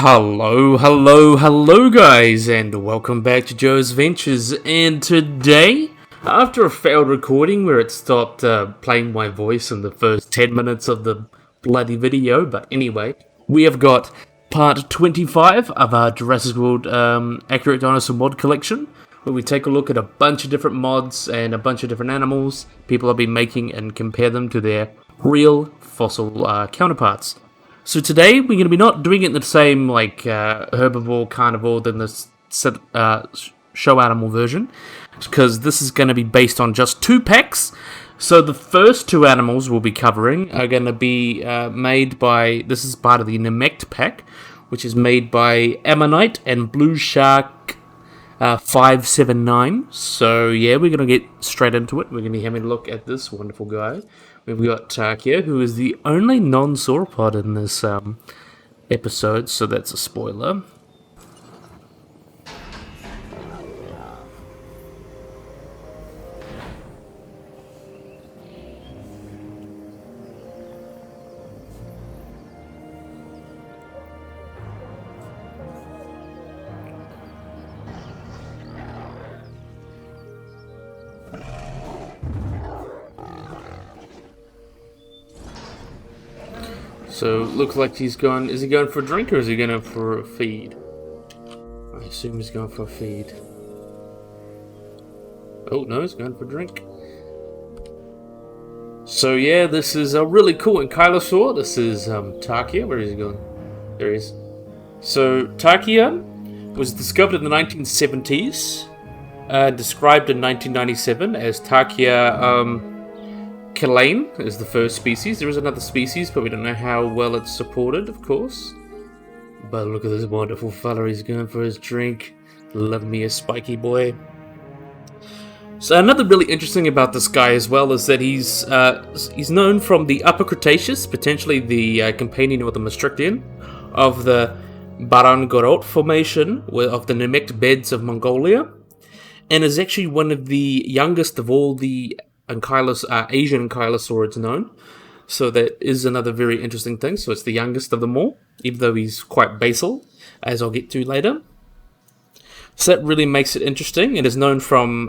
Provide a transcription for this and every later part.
Hello guys, and welcome back to Joe's Ventures. And today, after a failed recording where it stopped playing my voice in the first 10 minutes of the bloody video, but anyway, we have got part 25 of our Jurassic World Accurate Dinosaur mod collection, where we take a look at a bunch of different mods and a bunch of different animals people have been making and compare them to their real fossil counterparts. So today we're going to be not doing it in the same herbivore, carnivore than the show animal version, because this is going to be based on just 2 packs. So the first 2 animals we'll be covering are going to be made by, this is part of the Nemect pack, which is made by Ammonite and Blue Shark 579. So yeah, we're going to get straight into it. We're going to be having a look at this wonderful guy. We've got Takia, who is the only non-sauropod in this episode, so that's a spoiler. So, looks like he's gone. Is he going for a drink or is he going for a feed? I assume he's going for a feed. Oh, no, he's going for a drink. So, yeah, this is a really cool Ankylosaur. This is Takia. Where is he going? There he is. So, Takia was discovered in the 1970s, described in 1997 as Takia. Kalane is the first species. There is another species, but we don't know how well it's supported, of course. But look at this wonderful fella. He's going for his drink. Love me a spiky boy. So another really interesting about this guy as well is that he's known from the Upper Cretaceous, potentially the companion or the Maastrichtian, of the Barangorot Formation of the Nemect beds of Mongolia, and is actually one of the youngest of all the Asian ankylosaurids known. So that is another very interesting thing. So it's the youngest of them all, even though he's quite basal, as I'll get to later. So that really makes it interesting. It is known from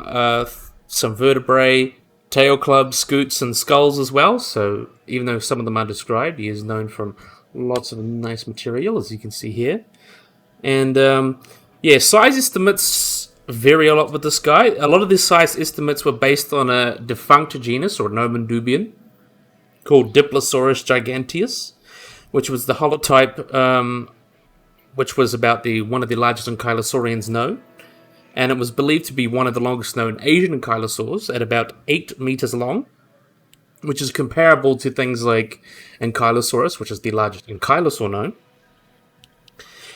some vertebrae, tail clubs, scutes, and skulls as well. So even though some of them are described, he is known from lots of nice material, as you can see here. And size estimates vary a lot with this guy. A lot of these size estimates were based on a defunct genus, or nomen dubium, called Diplodocus giganteus, which was the holotype, which was about one of the largest ankylosaurians known, and it was believed to be one of the longest known Asian ankylosaurs at about 8 meters long, which is comparable to things like Ankylosaurus, which is the largest ankylosaur known.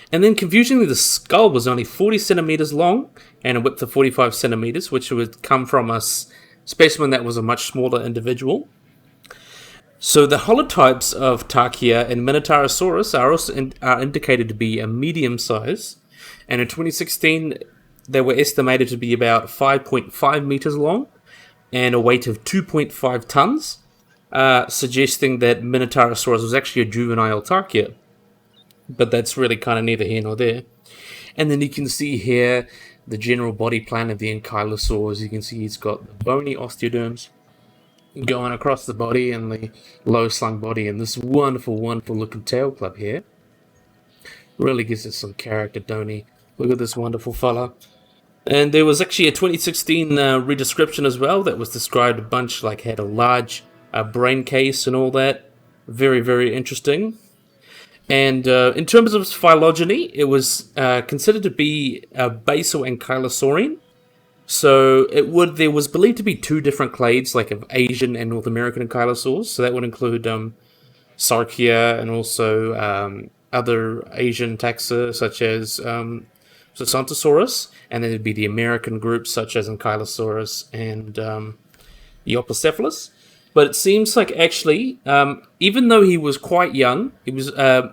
And then, confusingly, the skull was only 40 centimeters long and a width of 45 centimeters, which would come from a specimen that was a much smaller individual. So the holotypes of Takia and Nemectosaurus are also indicated to be a medium size, and in 2016 they were estimated to be about 5.5 meters long and a weight of 2.5 tons, suggesting that Nemectosaurus was actually a juvenile Takia. But that's really kind of neither here nor there. And then you can see here the general body plan of the ankylosaurs. You can see he's got the bony osteoderms going across the body and the low slung body, and this wonderful looking tail club here. Really gives it some character, don't he? Look at this wonderful fella. And there was actually a 2016 redescription as well that was described a bunch, had a large brain case and all that. Very, very interesting. And in terms of its phylogeny, it was considered to be a basal ankylosaurian. So there was believed to be 2 different clades, of Asian and North American ankylosaurs. So that would include Sarkia and also other Asian taxa such as Sasantosaurus, and then there'd be the American groups such as Ankylosaurus and Eopocephalus. But it seems like actually, even though he was quite young, he was a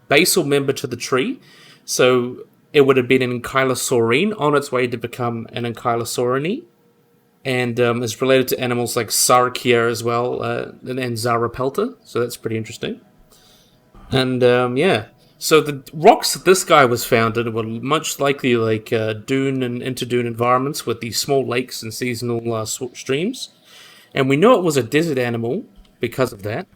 basal member to the tree, so it would have been an ankylosaurine on its way to become an ankylosaurini, and is related to animals like Sarkia as well, and Zarapelta, so that's pretty interesting. And yeah, So the rocks that this guy was found in were much likely like dune and interdune environments with these small lakes and seasonal streams. And we know it was a desert animal because of that.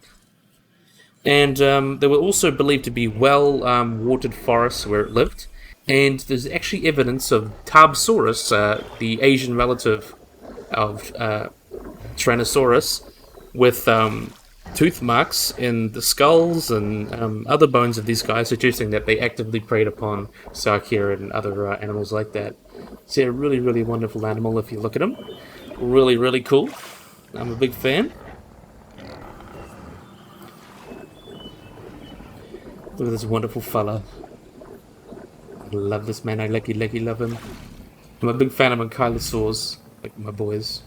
And they were also believed to be well-watered forests where it lived. And there's actually evidence of Tarbosaurus, the Asian relative of Tyrannosaurus, with tooth marks in the skulls and other bones of these guys, suggesting that they actively preyed upon Takia and other animals like that. It's a really, really wonderful animal if you look at him. Really, really cool. I'm a big fan. Look at this wonderful fella. I love this man. I love him. I'm a big fan of ankylosaurs, like my boys.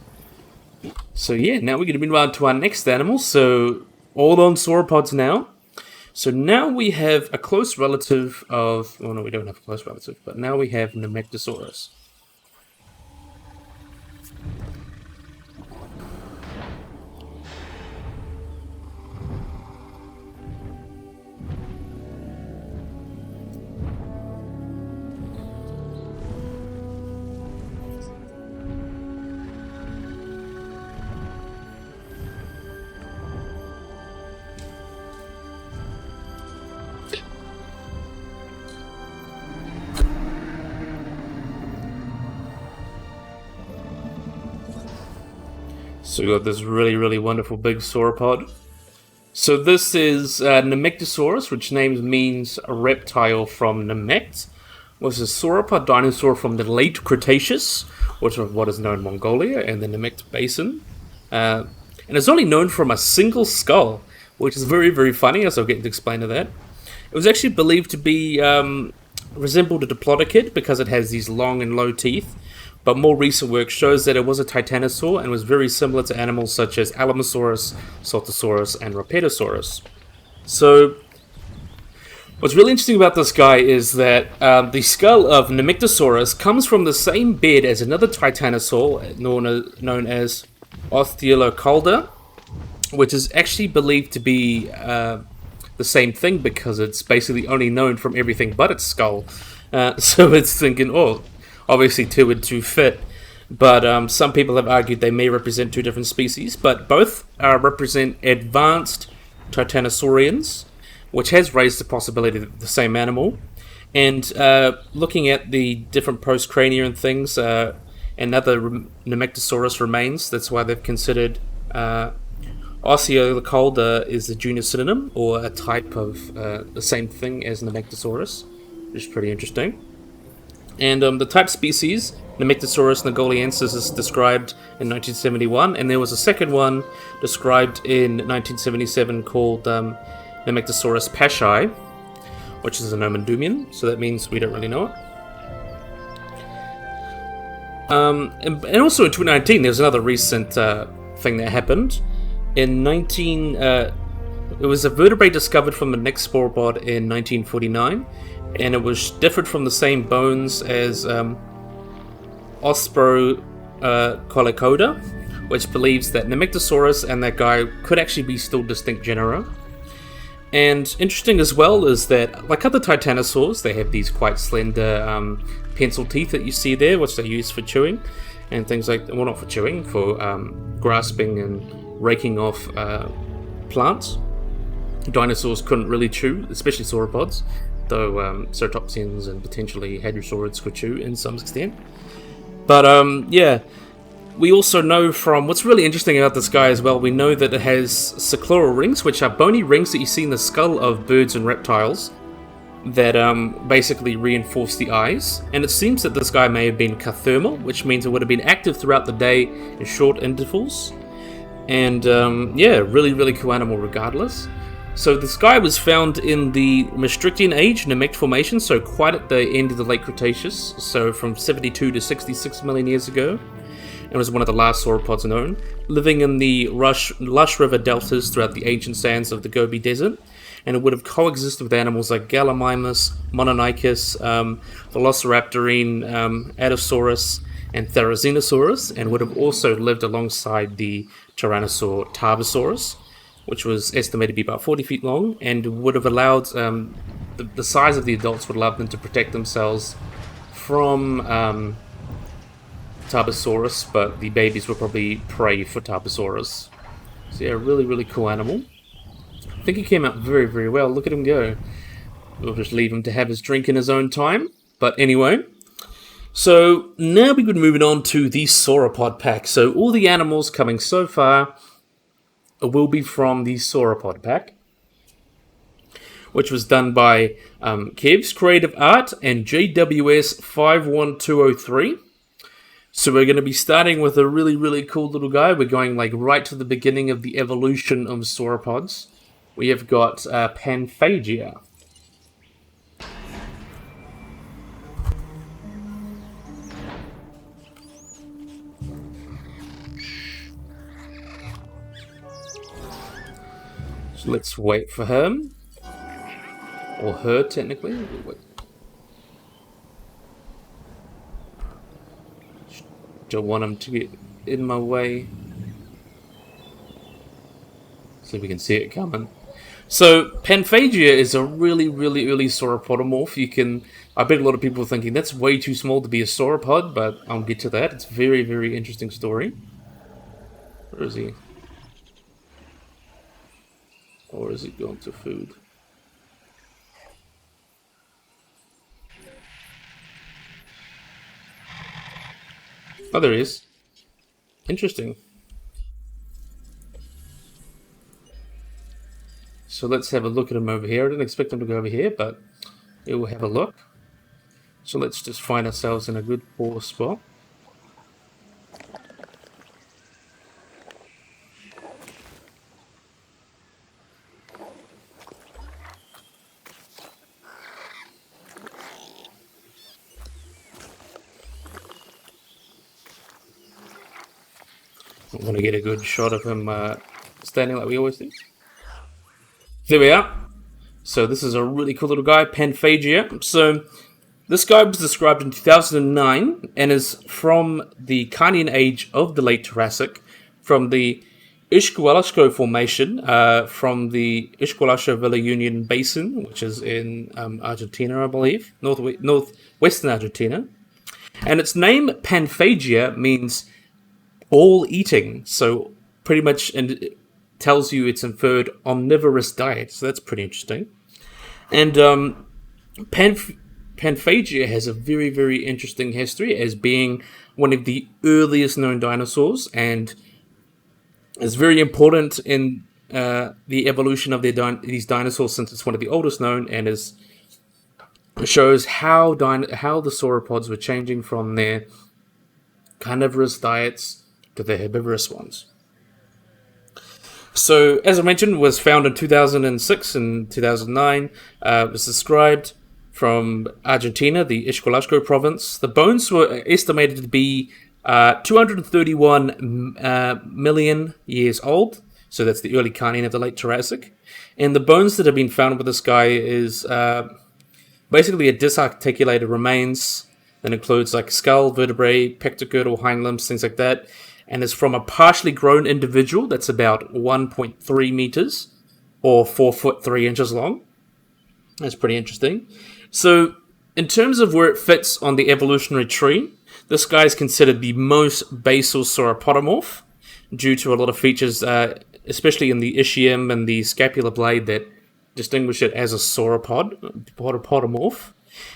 So yeah, now we're going to move on to our next animal. So all on sauropods now. So now we have a close relative of... Oh no, we don't have a close relative, but now we have Nemectosaurus. So we got this really, really wonderful big sauropod. So this is Nemectosaurus, which name means a reptile from Nemect. Was a sauropod dinosaur from the late Cretaceous, which is what is known in Mongolia and the Nemect Basin. And it's only known from a single skull, which is very, very funny, as I'll get to explain to that. It was actually believed to be resembled a Diplodocus because it has these long and low teeth. But more recent work shows that it was a titanosaur and was very similar to animals such as Alamosaurus, Saltosaurus, and Rapetosaurus. So, what's really interesting about this guy is that the skull of Nemectosaurus comes from the same bed as another titanosaur known as Osteolocolda, which is actually believed to be the same thing because it's basically only known from everything but its skull. So it's thinking, oh, obviously two and two fit, but some people have argued they may represent two different species, but both represent advanced titanosaurians, which has raised the possibility that the same animal. And looking at the different postcrania and things, another Nemectosaurus remains. That's why they've considered Osteolocolda is the junior synonym, or a type of the same thing as Nemectosaurus, which is pretty interesting. And the type species, Nemectosaurus nagoliensis, is described in 1971, and there was a second one described in 1977 called Nemectosaurus pachy, which is a nomen-dubium, so that means we don't really know it. And also in 2019, there's another recent thing that happened. It was a vertebrae discovered from the next sauropod in 1949, and it was differed from the same bones as Osprocolicoda, which believes that Nemectosaurus and that guy could actually be still distinct genera. And interesting as well is that, like other titanosaurs, they have these quite slender pencil teeth that you see there, which they use for chewing and things like, well, not for chewing, for grasping and raking off plants. Dinosaurs couldn't really chew, especially sauropods, though ceratopsians and potentially hadrosaurids could chew in some extent. But yeah, we also know from what's really interesting about this guy as well, we know that it has cycloral rings, which are bony rings that you see in the skull of birds and reptiles that basically reinforce the eyes. And it seems that this guy may have been cathermal, which means it would have been active throughout the day in short intervals. And yeah, really, really cool animal regardless. So this guy was found in the Maastrichtian age, Nemect Formation, so quite at the end of the late Cretaceous, so from 72 to 66 million years ago, and was one of the last sauropods known, living in the lush river deltas throughout the ancient sands of the Gobi Desert, and it would have coexisted with animals like Gallimimus, Mononychus, Velociraptorine, Adasaurus, and Therizinosaurus, and would have also lived alongside the Tyrannosaur Tarbosaurus, which was estimated to be about 40 feet long, and would have allowed the size of the adults would allow them to protect themselves from Tarbosaurus, but the babies were probably prey for Tarbosaurus. So yeah, really, really cool animal. I think he came out very, very well. Look at him go. We'll just leave him to have his drink in his own time. But anyway, so now we're moving on to the sauropod pack. So all the animals coming so far will be from the sauropod pack, which was done by Kev's Creative Art and JWS 51203. So we're going to be starting with a really, really cool little guy. We're going like right to the beginning of the evolution of sauropods. We have got Panphagia. So let's wait for him. Or her, technically. Wait. Don't want him to get in my way. So we can see it coming. So, Panphagia is a really, really early sauropodomorph. I bet a lot of people are thinking that's way too small to be a sauropod, but I'll get to that. It's a very, very interesting story. Where is he? Or is he going to food? Oh, there he is. Interesting. So let's have a look at him over here. I didn't expect him to go over here, but we'll have a look. So let's just find ourselves in a good poor spot. I want to get a good shot of him standing like we always do. There we are. So this is a really cool little guy, Panphagia. So this guy was described in 2009 and is from the Carnian age of the late Jurassic, from the Ixtaquisco Formation, from the Ixtaquisco Villa Union Basin, which is in Argentina, I believe, northwestern Argentina. And its name, Panphagia, means all eating, so pretty much, and it tells you it's inferred omnivorous diet, so that's pretty interesting. And Panphagia has a very, very interesting history as being one of the earliest known dinosaurs, and is very important in the evolution of these dinosaurs, since it's one of the oldest known, and shows how the sauropods were changing from their carnivorous diets to the herbivorous ones. So, as I mentioned, was found in 2006 and 2009. Was described from Argentina, the Ixtaquisco province. The bones were estimated to be 231 million years old. So that's the early Carnian of the late Jurassic. And the bones that have been found with this guy is basically a disarticulated remains that includes like skull, vertebrae, pectogirdle, hind limbs, things like that. And is from a partially grown individual that's about 1.3 meters or 4 foot 3 inches long. That's pretty interesting. So, in terms of where it fits on the evolutionary tree, this guy is considered the most basal sauropodomorph due to a lot of features, especially in the ischium and the scapular blade, that distinguish it as a sauropodomorph.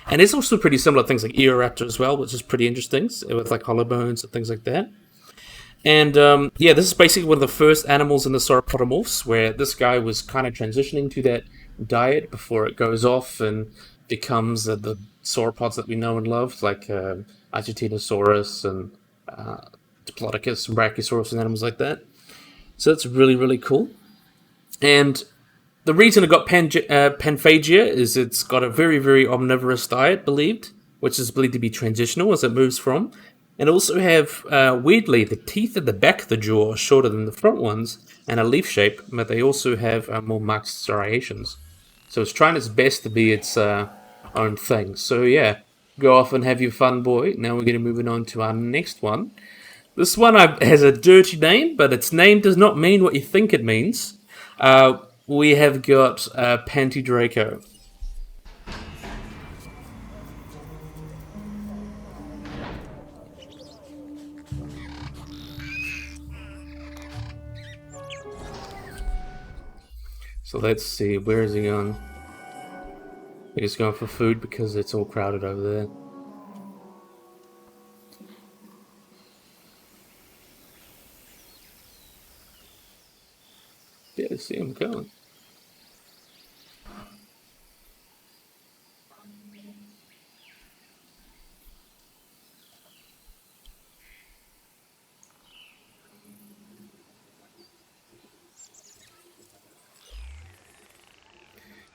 And it's also pretty similar things like Eoraptor as well, which is pretty interesting, with like hollow bones and things like that. And yeah, this is basically one of the first animals in the sauropodomorphs, where this guy was kind of transitioning to that diet before it goes off and becomes the sauropods that we know and love, like Argentinosaurus and Diplodocus and Brachiosaurus and animals like that. So that's really, really cool. And the reason it got Panphagia is it's got a very, very omnivorous diet, which is believed to be transitional as it moves from. And also have, weirdly, the teeth at the back of the jaw are shorter than the front ones, and a leaf shape, but they also have more marked striations. So it's trying its best to be its own thing. So yeah, go off and have your fun, boy. Now we're going to move on to our next one. This one has a dirty name, but its name does not mean what you think it means. We have got Pachydraco. So let's see, where is he going? He's going for food because it's all crowded over there. Yeah, I see him going.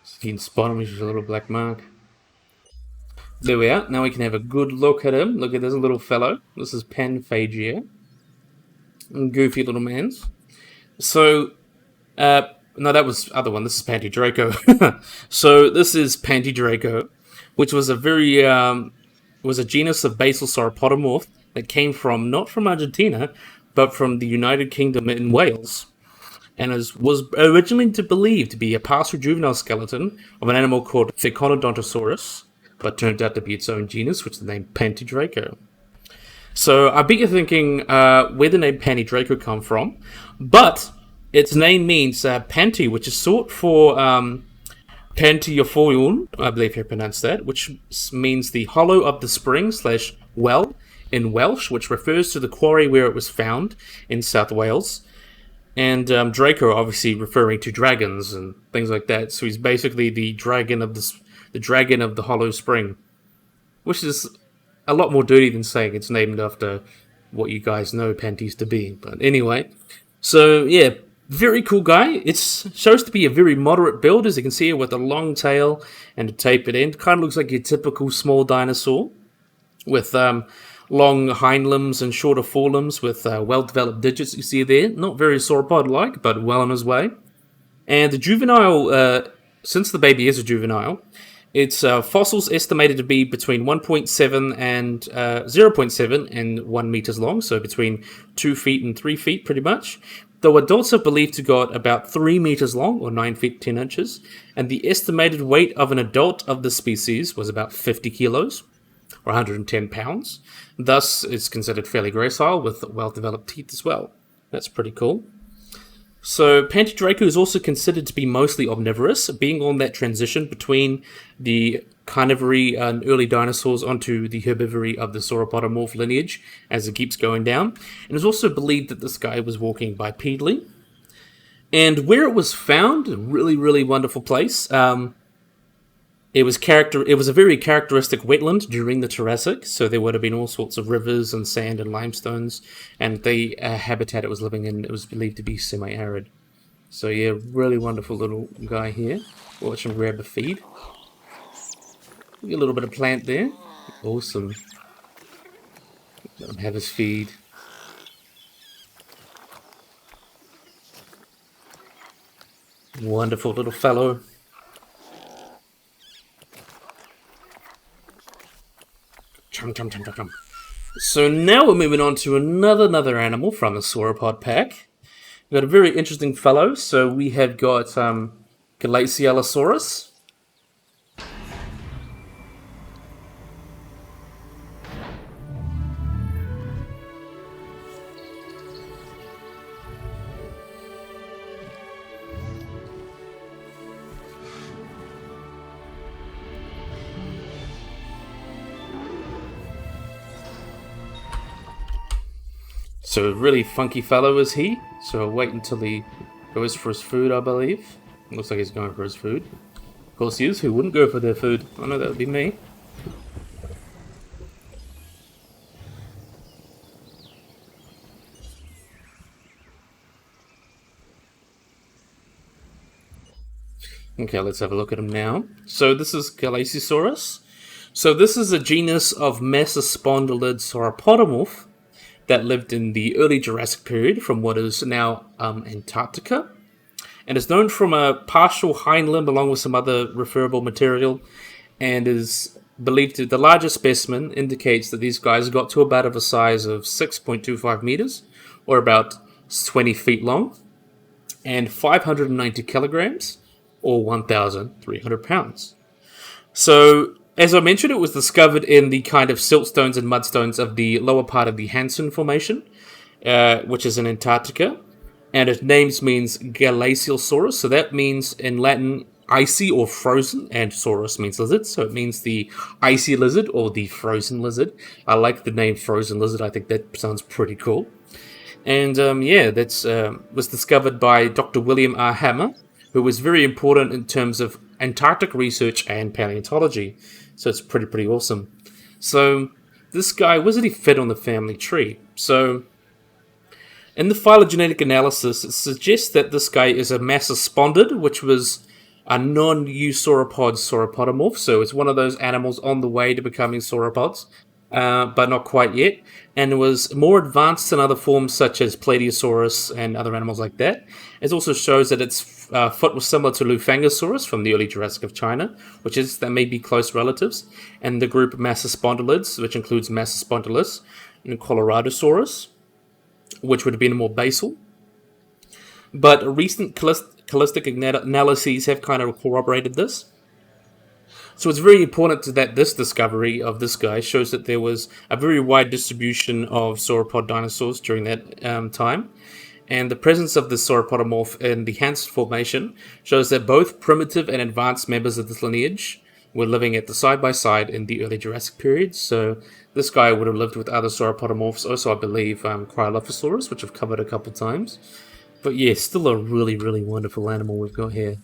So you can spot him, he's a little black mark. There we are. Now we can have a good look at him. Look at this little fellow. This is Panphagia. Goofy little mans. So, no, that was the other one. This is Pachydraco. So this is Pachydraco, which was a very was a genus of basal sauropodomorph that came from not from Argentina, but from the United Kingdom in Wales, and was originally believed to be a partial juvenile skeleton of an animal called Volcanidon, but turned out to be its own genus, which is the name Pachydraco. So I bet you're thinking where the name Pachydraco come from, but its name means Panty, which is short for Pantyophoion, I believe you pronounce that, which means the hollow of the spring / well in Welsh, which refers to the quarry where it was found in South Wales. And Draco, obviously referring to dragons and things like that. So he's basically the dragon of the hollow spring, which is a lot more dirty than saying it's named after what you guys know panties to be. But anyway, so yeah, very cool guy. It shows to be a very moderate build, as you can see here, with a long tail and a tapered end. Kind of looks like your typical small dinosaur with long hind limbs and shorter forelimbs with well-developed digits you see there. Not very sauropod-like, but well on his way. And the juvenile, since the baby is a juvenile, its fossils estimated to be between 1.7 and 0.7 and 1 meters long, so between 2 feet and 3 feet pretty much. Though adults are believed to got about 3 meters long, or 9 feet 10 inches, and the estimated weight of an adult of the species was about 50 kilos, or 110 pounds. Thus, it's considered fairly gracile with well-developed teeth as well. That's pretty cool. So, Pachydraco is also considered to be mostly omnivorous, being on that transition between the carnivory and early dinosaurs onto the herbivory of the sauropodomorph lineage as it keeps going down. And it's also believed that this guy was walking bipedally. And where it was found, a really, really wonderful place. It was a very characteristic wetland during the Jurassic, so there would have been all sorts of rivers and sand and limestones, and the habitat it was living in, it was believed to be semi-arid. So yeah, really wonderful little guy here. Watch him grab a feed. Get a little bit of plant there. Awesome. Let him have his feed. Wonderful little fellow. Chum, chum, chum, chum, chum. So now we're moving on to another animal from the sauropod pack. We've got a very interesting fellow. So we have got Galaciosaurus. So a really funky fellow is he. So I'll wait until he goes for his food, I believe. Looks like he's going for his food. Of course he is. Who wouldn't go for their food? I know that would be me. Okay, let's have a look at him now. So this is Galaciosaurus. So this is a genus of mesospondylid sauropodomorph that lived in the early Jurassic period from what is now Antarctica, and is known from a partial hind limb along with some other referable material, and is believed to the largest specimen indicates that these guys got to about of a size of 6.25 meters, or about 20 feet long, and 590 kilograms, or 1,300 pounds. So, as I mentioned, it was discovered in the kind of siltstones and mudstones of the lower part of the Hansen Formation, which is in Antarctica. and its name means Galaciosaurus, so that means in Latin icy or frozen, and saurus means lizard, so it means the icy lizard or the frozen lizard. I like the name frozen lizard, I think that sounds pretty cool. And yeah, that's was discovered by Dr. William R. Hammer, who was very important in terms of Antarctic research and paleontology, so it's pretty awesome. So this guy, where did he fit on the family tree? So in the phylogenetic analysis, it suggests that this guy is a massospondid, which was a non-eusauropod sauropodomorph, so it's one of those animals on the way to becoming sauropods, but not quite yet, and it was more advanced than other forms such as Plateosaurus and other animals like that. It also shows that its foot was similar to Lufangosaurus from the early Jurassic of China, which is that may be close relatives, and the group Massospondylid, which includes Massospondylus and Coloradosaurus, which would have been more basal. But recent callistic analyses have kind of corroborated this. So it's very important that this discovery of this guy shows that there was a very wide distribution of sauropod dinosaurs during that time. And the presence of the sauropodomorph in the Hans Formation shows that both primitive and advanced members of this lineage were living at the side-by-side in the early Jurassic period. So this guy would have lived with other sauropodomorphs, also I believe Cryolophosaurus, which I've covered a couple times. But yeah, still a really wonderful animal we've got here.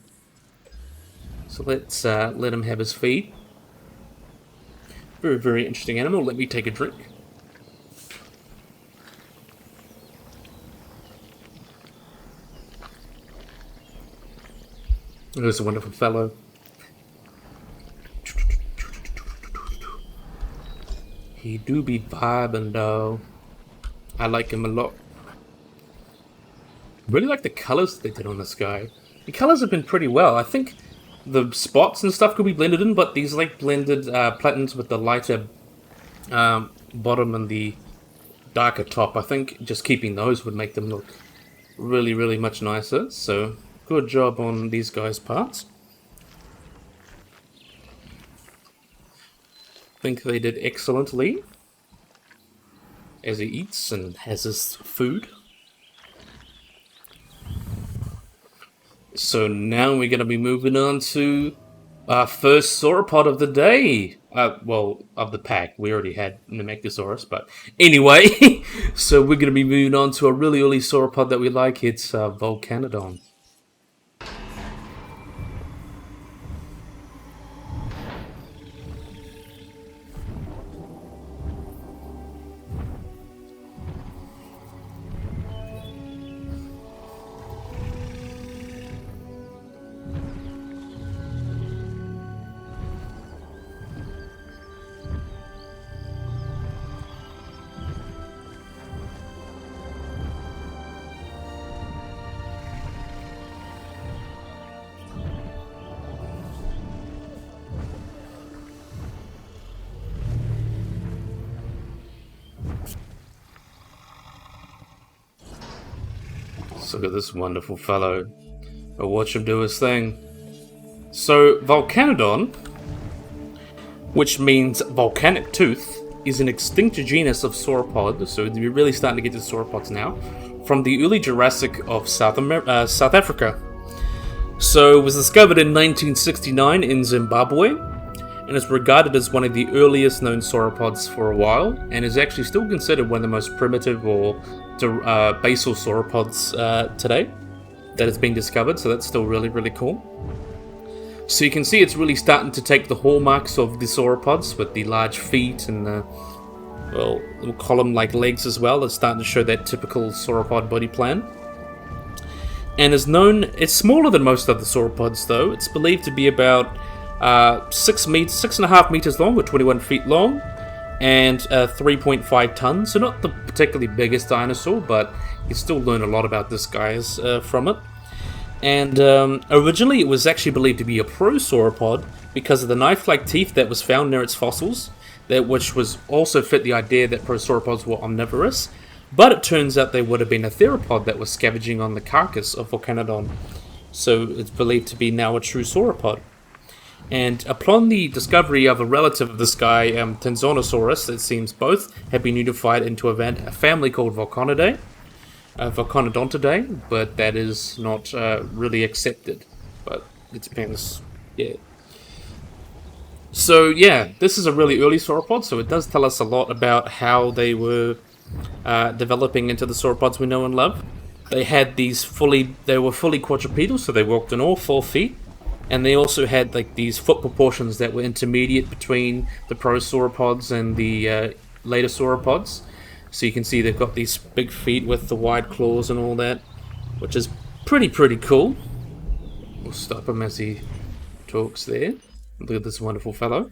So let's let him have his feed. Very interesting animal. Let me take a drink. There's a wonderful fellow. He do be vibing though. I like him a lot. Really like the colours they did on this guy. The colours have been pretty well. I think the spots and stuff could be blended in, but these like blended patterns with the lighter bottom and the darker top, I think just keeping those would make them look really much nicer. So good job on these guys' parts. I think they did excellently as he eats and has his food. So now we're going to be moving on to our first sauropod of the day. Well, of the pack. We already had Nemectosaurus, but anyway. So we're going to be moving on to a really early sauropod that we like. It's Volcanidon. Look at this wonderful fellow. I'll watch him do his thing. So, Volcanidon, which means volcanic tooth, is an extinct genus of sauropod, so we're really starting to get to sauropods now, from the early Jurassic of South Africa. So, it was discovered in 1969 in Zimbabwe, and is regarded as one of the earliest known sauropods for a while, and is actually still considered one of the most primitive or basal sauropods today that has been discovered, so that's still really cool. So you can see it's really starting to take the hallmarks of the sauropods with the large feet and the, well, little column-like legs as well. It's starting to show that typical sauropod body plan. And is known, it's smaller than most other sauropods though. It's believed to be about 6.5 meters long, or 21 feet long, and 3.5 tons. So not the particularly biggest dinosaur, but you can still learn a lot about this guy from it. And originally it was actually believed to be a prosauropod because of the knife-like teeth that was found near its fossils, which was also fit the idea that prosauropods were omnivorous. But it turns out they would have been a theropod that was scavenging on the carcass of Volcanidon. So it's believed to be now a true sauropod. And upon the discovery of a relative of this guy, Dinosaurus, it seems both have been unified into a family called Volcanidae. Volcanidon today, but that is not really accepted. But it depends. Yeah. So yeah, this is a really early sauropod, so it does tell us a lot about how they were developing into the sauropods we know and love. They were fully quadrupedal, so they walked on all 4 feet, and they also had like these foot proportions that were intermediate between the prosauropods and the later sauropods. So you can see they've got these big feet with the wide claws and all that, which is pretty cool. We'll stop him as he talks there. Look at this wonderful fellow.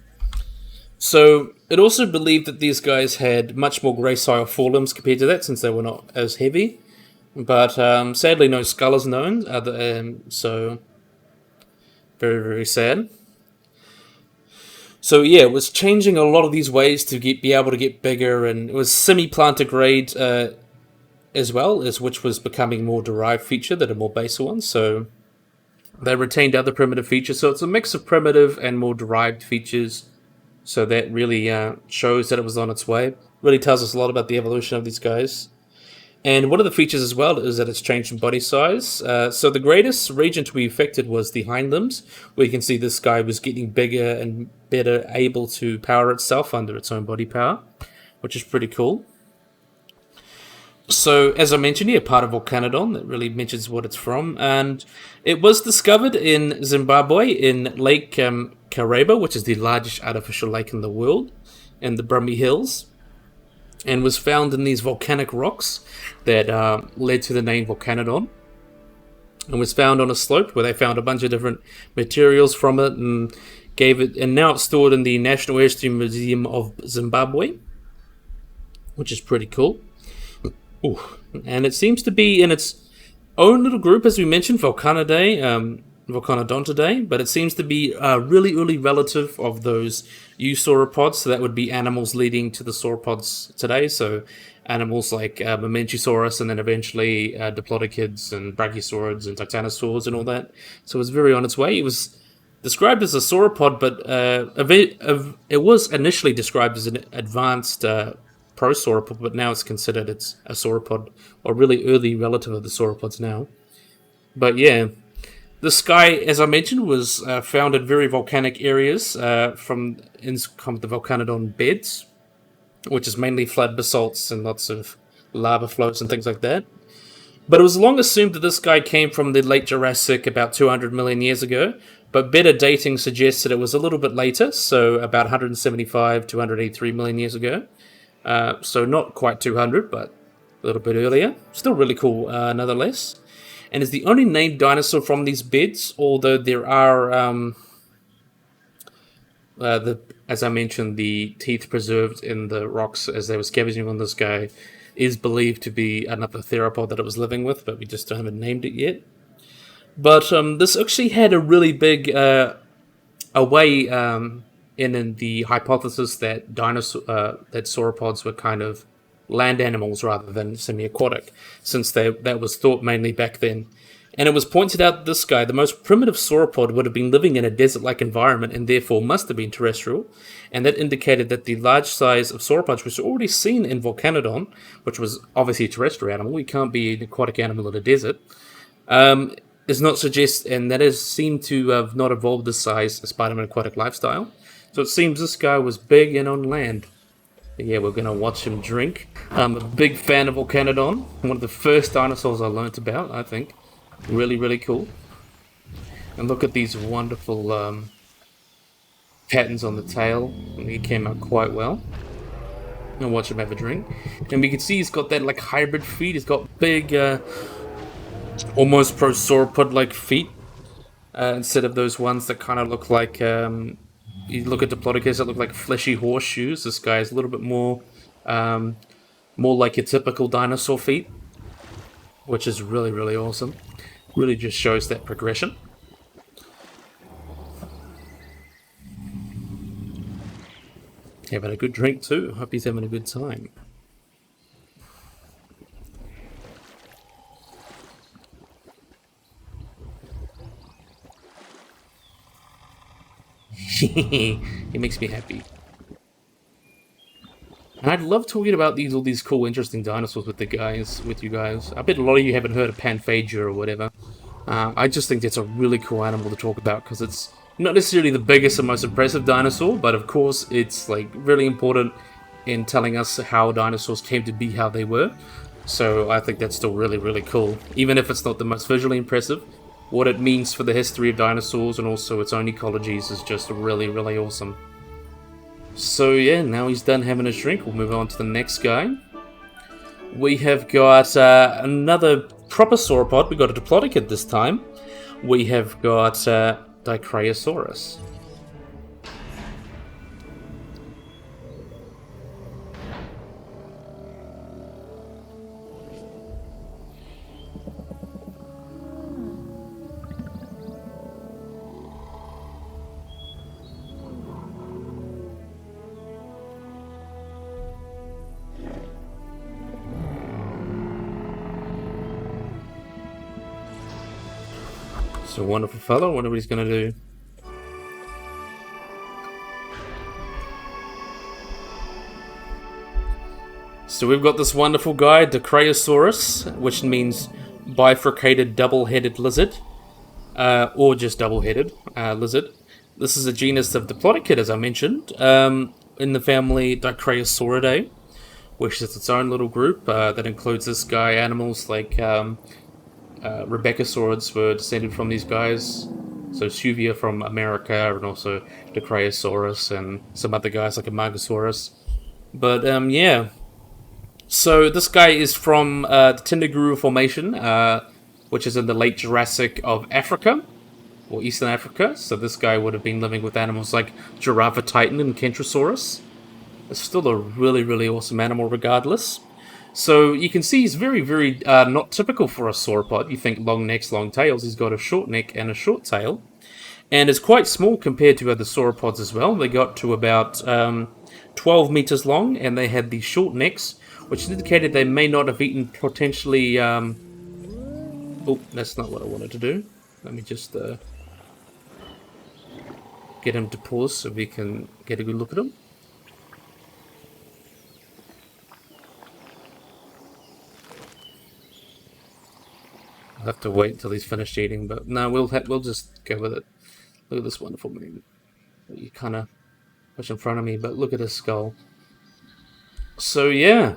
So it also believed that these guys had much more gracile forelimbs compared to that, since they were not as heavy. But sadly, no skull is known. So very sad. So yeah, it was changing a lot of these ways to be able to get bigger, and it was semi-plantigrade as well, which was becoming more derived feature than a more basal one. So they retained other primitive features. So it's a mix of primitive and more derived features. So that really shows that it was on its way. Really tells us a lot about the evolution of these guys. And one of the features as well is that it's changed in body size. So the greatest region to be affected was the hind limbs, where you can see this guy was getting bigger and better able to power itself under its own body power, which is pretty cool. So, as I mentioned here, part of Volcanidon, that really mentions what it's from, and it was discovered in Zimbabwe in Lake Kariba, which is the largest artificial lake in the world, in the Brumby Hills, and was found in these volcanic rocks that led to the name Volcanidon, and was found on a slope where they found a bunch of different materials from it, and now it's stored in the National History Museum of Zimbabwe, which is pretty cool. Ooh. And it seems to be in its own little group, as we mentioned, Volcanidon today, but it seems to be a really early relative of those eusauropods, so that would be animals leading to the sauropods today, so animals like Nemectosaurus, and then eventually Diplodocus and Brachiosaurus and Dinosaurs and all that. So it was very on its way. It was described as a sauropod, but it was initially described as an advanced prosauropod, but now it's considered it's a sauropod, or really early relative of the sauropods now. But yeah, this guy, as I mentioned, was found in very volcanic areas from the Volcanidon beds, which is mainly flood basalts and lots of lava flows and things like that. But it was long assumed that this guy came from the late Jurassic, about 200 million years ago, but better dating suggests that it was a little bit later, so about 175 to 183 million years ago. So not quite 200, but a little bit earlier. Still really cool, nonetheless. And is the only named dinosaur from these beds, although there are, as I mentioned, the teeth preserved in the rocks as they were scavenging on this guy is believed to be another theropod that it was living with, but we just haven't named it yet. But this actually had a really big away in the hypothesis that that sauropods were kind of land animals rather than semi-aquatic, since that was thought mainly back then. And it was pointed out that this guy, the most primitive sauropod, would have been living in a desert-like environment and therefore must have been terrestrial, and that indicated that the large size of sauropods was already seen in Volcanidon, which was obviously a terrestrial animal. We can't be an aquatic animal in a desert. Does not suggest, and that has seemed to have not evolved this size as part of an aquatic lifestyle. So it seems this guy was big and on land. But yeah, we're going to watch him drink. I'm a big fan of Volcanidon. One of the first dinosaurs I learnt about, I think. Really cool. And look at these wonderful patterns on the tail. He came out quite well. And watch him have a drink. And we can see he's got that like hybrid feet. He's got big, almost prosauropod-like feet. Instead of those ones that kind of look like... you look at Diplodocus that look like fleshy horseshoes. This guy is a little bit more like your typical dinosaur feet, which is really awesome. Really just shows that progression. Having a good drink too. Hope he's having a good time. He makes me happy. And I'd love talking about all these cool, interesting dinosaurs with you guys. I bet a lot of you haven't heard of Panphagia or whatever. I just think that's a really cool animal to talk about because it's not necessarily the biggest and most impressive dinosaur, but of course it's like really important in telling us how dinosaurs came to be how they were. So I think that's still really, really cool, even if it's not the most visually impressive. What it means for the history of dinosaurs and also its own ecologies is just really, really awesome. So yeah, now he's done having a drink, we'll move on to the next guy. We have got another proper sauropod. We got a Diplodocus this time. We have got Diplodocus. So wonderful fellow. I wonder what he's going to do. So we've got this wonderful guy, Brachiosaurus, which means bifurcated double-headed lizard, or just double-headed lizard. This is a genus of Diplodocus, as I mentioned, in the family Dicraeosauridae, which is its own little group that includes this guy. Animals like Rebeccasaurids were descended from these guys. So Suvia from America, and also Dicraeosaurus, and some other guys like Amargasaurus. But yeah. So this guy is from the Tindaguru Formation, which is in the late Jurassic of Africa, or Eastern Africa. So this guy would have been living with animals like Giraffatitan and Kentrosaurus. It's still a really, really awesome animal regardless. So you can see he's very, very not typical for a sauropod. You think long necks, long tails. He's got a short neck and a short tail. And is quite small compared to other sauropods as well. They got to about 12 meters long, and they had these short necks, which indicated they may not have eaten potentially... Oh, that's not what I wanted to do. Let me just get him to pause so we can get a good look at him. I'll have to wait until he's finished eating, but no, we'll just go with it. Look at this wonderful man. You kind of push in front of me, but look at his skull. So yeah,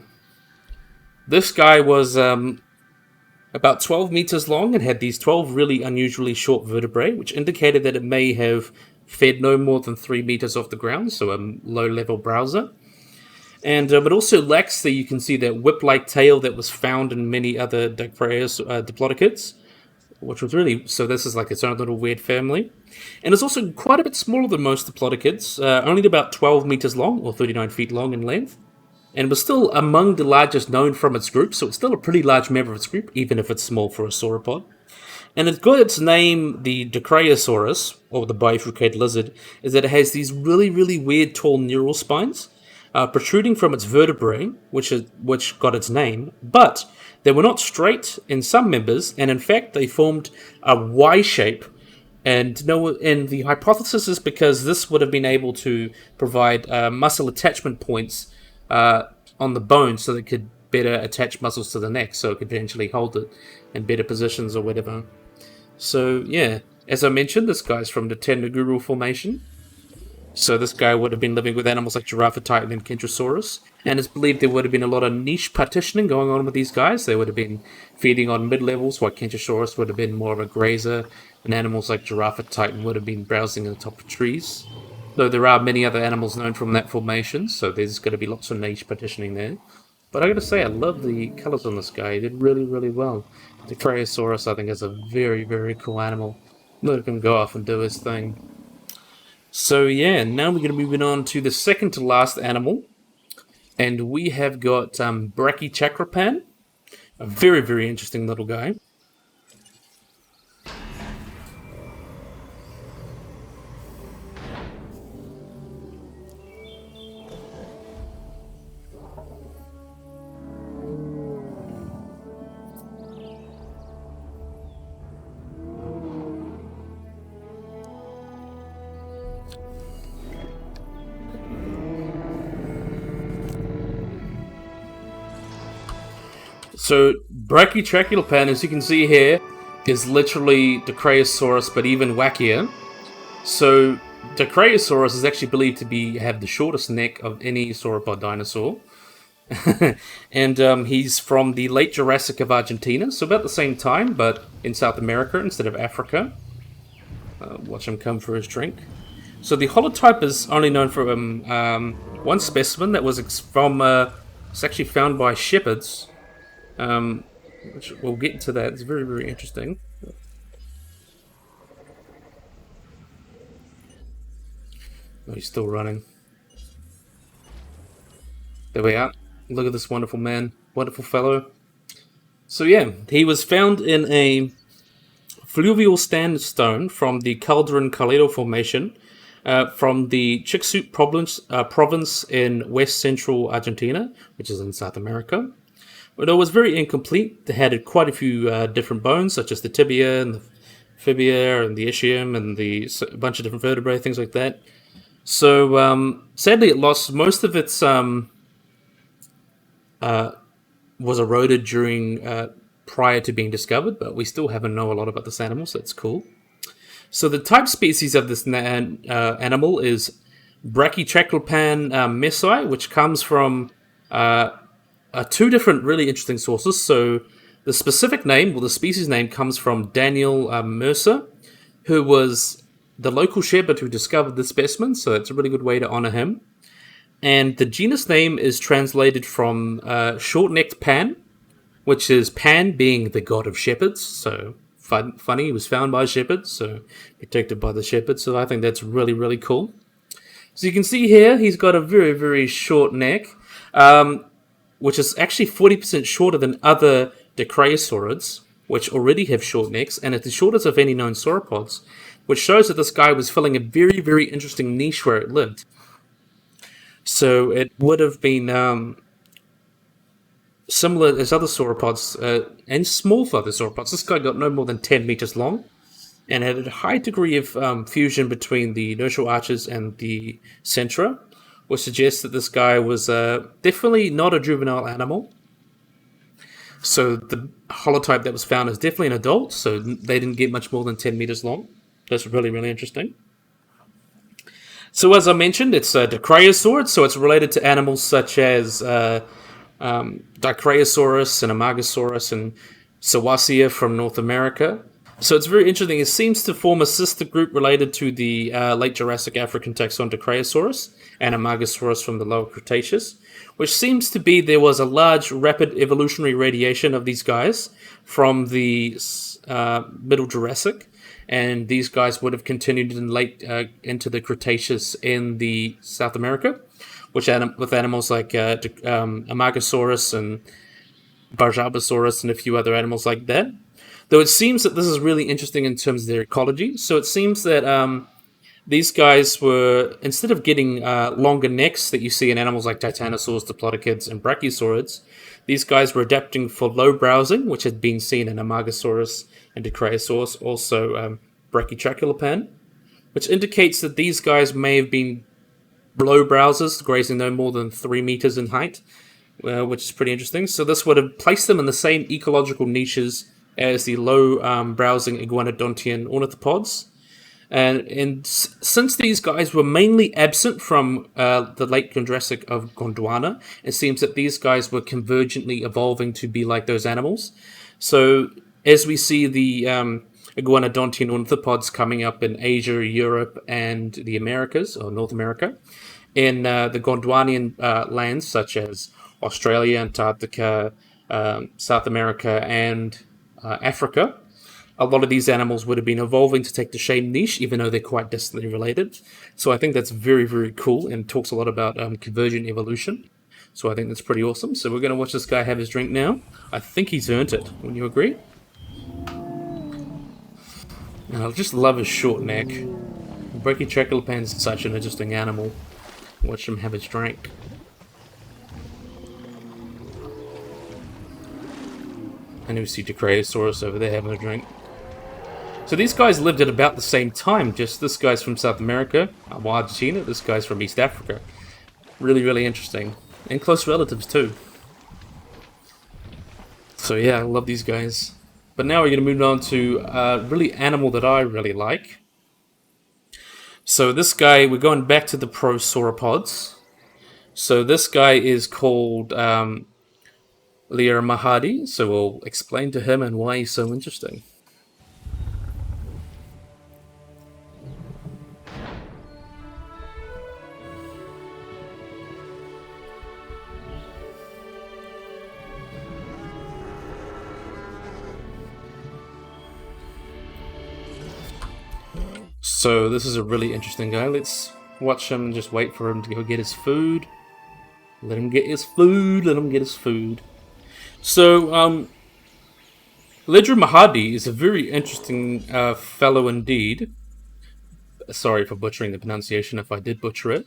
this guy was about 12 meters long and had these 12 really unusually short vertebrae, which indicated that it may have fed no more than 3 meters off the ground, so a low-level browser. And it also lacks you can see that whip-like tail that was found in many other Diplodocus, which was really, so this is like its own little weird family. And it's also quite a bit smaller than most Diplodocus, only about 12 meters long, or 39 feet long in length. And was still among the largest known from its group, so it's still a pretty large member of its group, even if it's small for a sauropod. And it's got its name, the Dicraeosaurus, or the bifurcated lizard, is that it has these really, really weird tall neural spines protruding from its vertebrae, which got its name, but they were not straight in some members, and in fact they formed a Y shape. And the hypothesis is because this would have been able to provide muscle attachment points on the bone, so that it could better attach muscles to the neck, so it could eventually hold it in better positions or whatever. So yeah, as I mentioned, this guy's from the Tendaguru Formation. So this guy would have been living with animals like Giraffatitan and Kentrosaurus, and it's believed there would have been a lot of niche partitioning going on with these guys. They would have been feeding on mid-levels, while Kentrosaurus would have been more of a grazer, and animals like Giraffatitan would have been browsing on the top of trees. Though there are many other animals known from that formation, so there's going to be lots of niche partitioning there. But I gotta say, I love the colours on this guy. He did really, really well. The Brachiosaurus, I think, is a very, very cool animal. Let him go off and do his thing. So yeah, now we're going to be moving on to the second to last animal. And we have got Brachiosaurus, a very, very interesting little guy. So Brachiosaurus, as you can see here, is literally Dicraeosaurus, but even wackier. So Dicraeosaurus is actually believed to have the shortest neck of any sauropod dinosaur. And he's from the late Jurassic of Argentina, so about the same time, but in South America instead of Africa. Watch him come for his drink. So the holotype is only known from one specimen that was it's actually found by shepherds. Which we'll get into that. It's very, very interesting. Oh, he's still running. There we are. Look at this wonderful man. Wonderful fellow. So yeah, he was found in a fluvial sandstone from the Calderon-Calero Formation from the Chicxulub province in west central Argentina, which is in South America. But it was very incomplete. They had quite a few different bones, such as the tibia and the fibia and the ischium and a bunch of different vertebrae, things like that. So sadly, it lost most of its was eroded during prior to being discovered, but we still haven't know a lot about this animal, so that's cool. So the type species of this animal is Brachytrachopan messi, which comes from two different really interesting sources. So the specific name, the species name, comes from Daniel Mercer, who was the local shepherd who discovered the specimen, so it's a really good way to honor him. And the genus name is translated from short-necked Pan, which is Pan being the god of shepherds. So funny, he was found by shepherds, so protected by the shepherds. So I think that's really, really cool. So you can see here, he's got a very, very short neck, which is actually 40% shorter than other Dicraeosaurids, which already have short necks, and it's the shortest of any known sauropods, which shows that this guy was filling a very, very interesting niche where it lived. So it would have been similar as other sauropods and small for other sauropods. This guy got no more than 10 meters long and had a high degree of fusion between the inertial arches and the centra, which suggests that this guy was definitely not a juvenile animal. So the holotype that was found is definitely an adult, so they didn't get much more than 10 meters long. That's really, really interesting. So as I mentioned, it's a Dicraeosaur, so it's related to animals such as Dicraeosaurus and Amargasaurus and Sawasia from North America. So it's very interesting. It seems to form a sister group related to the late Jurassic African taxon Dicraeosaurus and Amargasaurus from the Lower Cretaceous, which seems to be there was a large rapid evolutionary radiation of these guys from the Middle Jurassic. And these guys would have continued in into the Cretaceous in the South America, with animals like Amargasaurus and Brachiosaurus and a few other animals like that. Though it seems that this is really interesting in terms of their ecology. So it seems that these guys were, instead of getting longer necks that you see in animals like Titanosaurs, Diplodocus, and Brachiosaurids, these guys were adapting for low browsing, which had been seen in Amargasaurus and Dicraeosaurus, also Brachytrachopan, which indicates that these guys may have been low browsers, grazing no more than 3 meters in height, which is pretty interesting. So this would have placed them in the same ecological niches as the low browsing iguanodontian ornithopods. And since these guys were mainly absent from the late Jurassic of Gondwana, it seems that these guys were convergently evolving to be like those animals. So as we see the iguanodontian ornithopods coming up in Asia, Europe, and the Americas, or North America, in the Gondwanian lands such as Australia, Antarctica, South America, and Africa, a lot of these animals would have been evolving to take the same niche, even though they're quite distantly related. So I think that's very, very cool and talks a lot about convergent evolution. So I think that's pretty awesome. So we're going to watch this guy have his drink now. I think he's earned it. Wouldn't you agree? And I just love his short neck. Brachytrachopan's such an interesting animal. Watch him have his drink. And we see Dicraeosaurus over there having a drink. So these guys lived at about the same time. Just this guy's from South America, Argentina. This guy's from East Africa. Really, really interesting. And close relatives too. So yeah, I love these guys. But now we're going to move on to a really animal that I really like. So this guy, we're going back to the prosauropods. So this guy is called Lear Mahadi. So we'll explain to him and why he's so interesting. So this is a really interesting guy. Let's watch him and just wait for him to go get his food. Let him get his food. Let him get his food. So, Ledra Mahadi is a very interesting fellow indeed. Sorry for butchering the pronunciation if I did butcher it.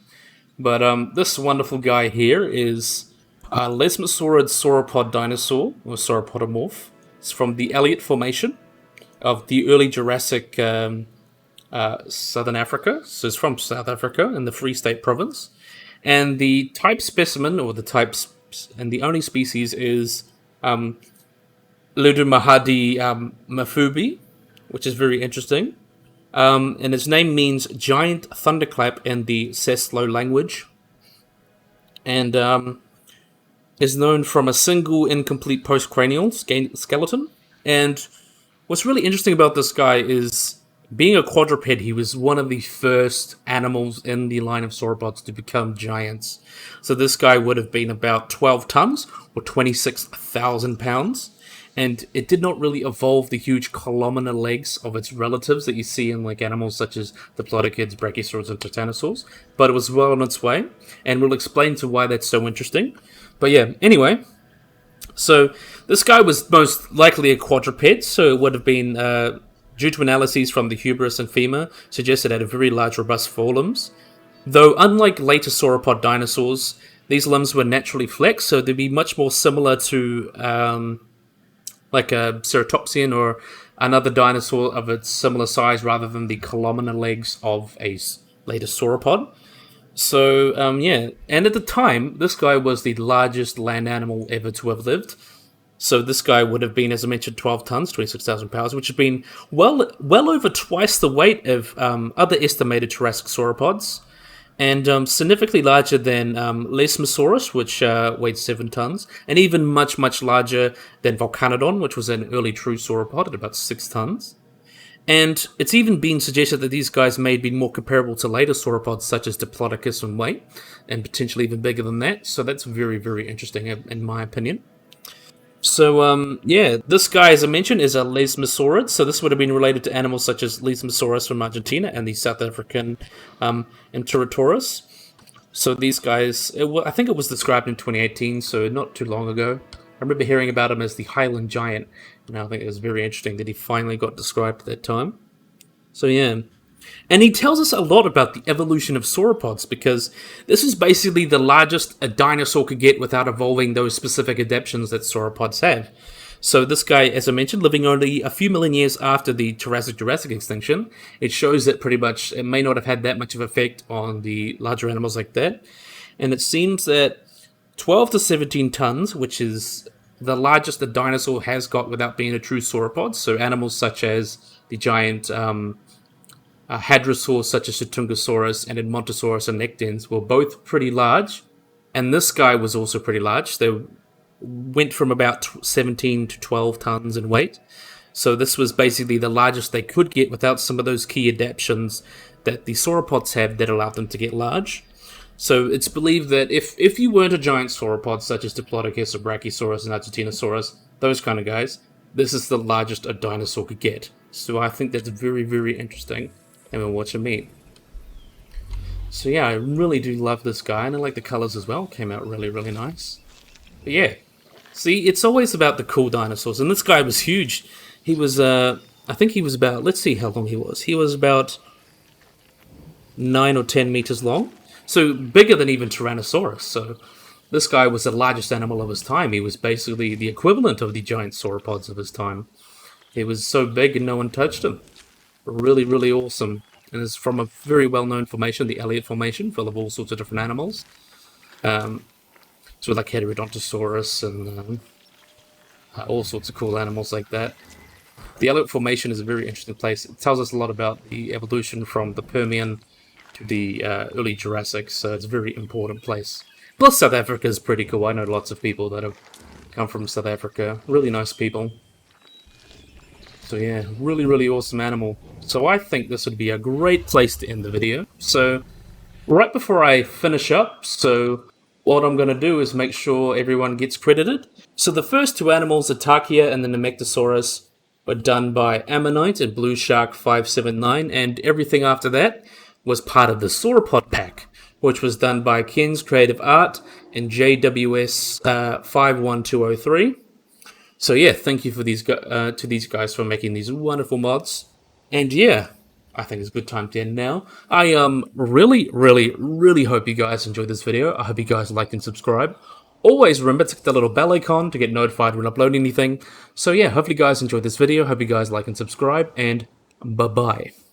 But this wonderful guy here is a lesmosaurid sauropod dinosaur, or sauropodomorph. It's from the Elliott Formation of the early Jurassic Southern Africa. So it's from South Africa in the Free State Province. And the type specimen, or the types, and the only species is Ludumahadi mafubi, which is very interesting. And its name means giant thunderclap in the Seslo language. And is known from a single incomplete postcranial skeleton. And what's really interesting about this guy is, being a quadruped, he was one of the first animals in the line of sauropods to become giants. So this guy would have been about 12 tons, or 26,000 pounds. And it did not really evolve the huge columnar legs of its relatives that you see in like animals such as Diplodocus, Brachiosaurus, and Titanosaurs. But it was well on its way, and we'll explain to why that's so interesting. But yeah, anyway, so this guy was most likely a quadruped, so it would have been, due to analyses from the humerus and femur, suggested it had a very large, robust forelimbs. Though, unlike later sauropod dinosaurs, these limbs were naturally flexed, so they'd be much more similar to like a ceratopsian or another dinosaur of its similar size, rather than the columnar legs of a later sauropod. So, yeah, and at the time, this guy was the largest land animal ever to have lived. So this guy would have been, as I mentioned, 12 tons, 26,000 pounds, which had been well over twice the weight of other estimated Jurassic sauropods, and significantly larger than Lesmosaurus, which weighed 7 tons, and even much, much larger than Volcanidon, which was an early true sauropod at about 6 tons. And it's even been suggested that these guys may be more comparable to later sauropods, such as Diplodocus in weight, and potentially even bigger than that. So that's very, very interesting, in my opinion. So, yeah, this guy, as I mentioned, is a lesmosaurid. So this would have been related to animals such as Lesmosaurus from Argentina and the South African Enterotaurus. So these guys, I think it was described in 2018, so not too long ago. I remember hearing about him as the Highland Giant, and I think it was very interesting that he finally got described at that time. So yeah. And he tells us a lot about the evolution of sauropods, because this is basically the largest a dinosaur could get without evolving those specific adaptations that sauropods have. So this guy, as I mentioned, living only a few million years after the Jurassic extinction, it shows that pretty much it may not have had that much of effect on the larger animals like that. And it seems that 12 to 17 tons, which is the largest a dinosaur has got without being a true sauropod, so animals such as the giant hadrosaurs such as Tungosaurus and Edmontosaurus and Nectens were both pretty large, and this guy was also pretty large. They went from about 17 to 12 tons in weight, so this was basically the largest they could get without some of those key adaptations that the sauropods have that allowed them to get large. So it's believed that if you weren't a giant sauropod such as Diplodocus or Brachiosaurus and Argentinosaurus, those kind of guys, this is the largest a dinosaur could get. So I think that's very, very interesting, and we'll watch him eat. So yeah, I really do love this guy, and I like the colors as well. Came out really, really nice. But yeah, see, it's always about the cool dinosaurs, and this guy was huge. He was, I think he was about, let's see how long he was. He was about 9 or 10 meters long. So bigger than even Tyrannosaurus. So this guy was the largest animal of his time. He was basically the equivalent of the giant sauropods of his time. He was so big and no one touched him. Really, really awesome. And it's from a very well-known formation, the Elliott Formation, full of all sorts of different animals. So like Heterodontosaurus and all sorts of cool animals like that. The Elliott Formation is a very interesting place. It tells us a lot about the evolution from the Permian to the early Jurassic, so it's a very important place. Plus, South Africa is pretty cool. I know lots of people that have come from South Africa. Really nice people. So yeah, really, really awesome animal. So I think this would be a great place to end the video. So right before I finish up, so what I'm going to do is make sure everyone gets credited. So the first two animals, the Takia and the Nemectosaurus, were done by Ammonite and Blue Shark 579, and everything after that was part of the Sauropod pack, which was done by Ken's Creative Art and JWS 51203. So yeah, thank you for to these guys for making these wonderful mods. And yeah, I think it's a good time to end now. I really, really, really hope you guys enjoyed this video. I hope you guys liked and subscribed. Always remember to click the little bell icon to get notified when I upload anything. So yeah, hopefully you guys enjoyed this video. Hope you guys like and subscribe, and bye-bye.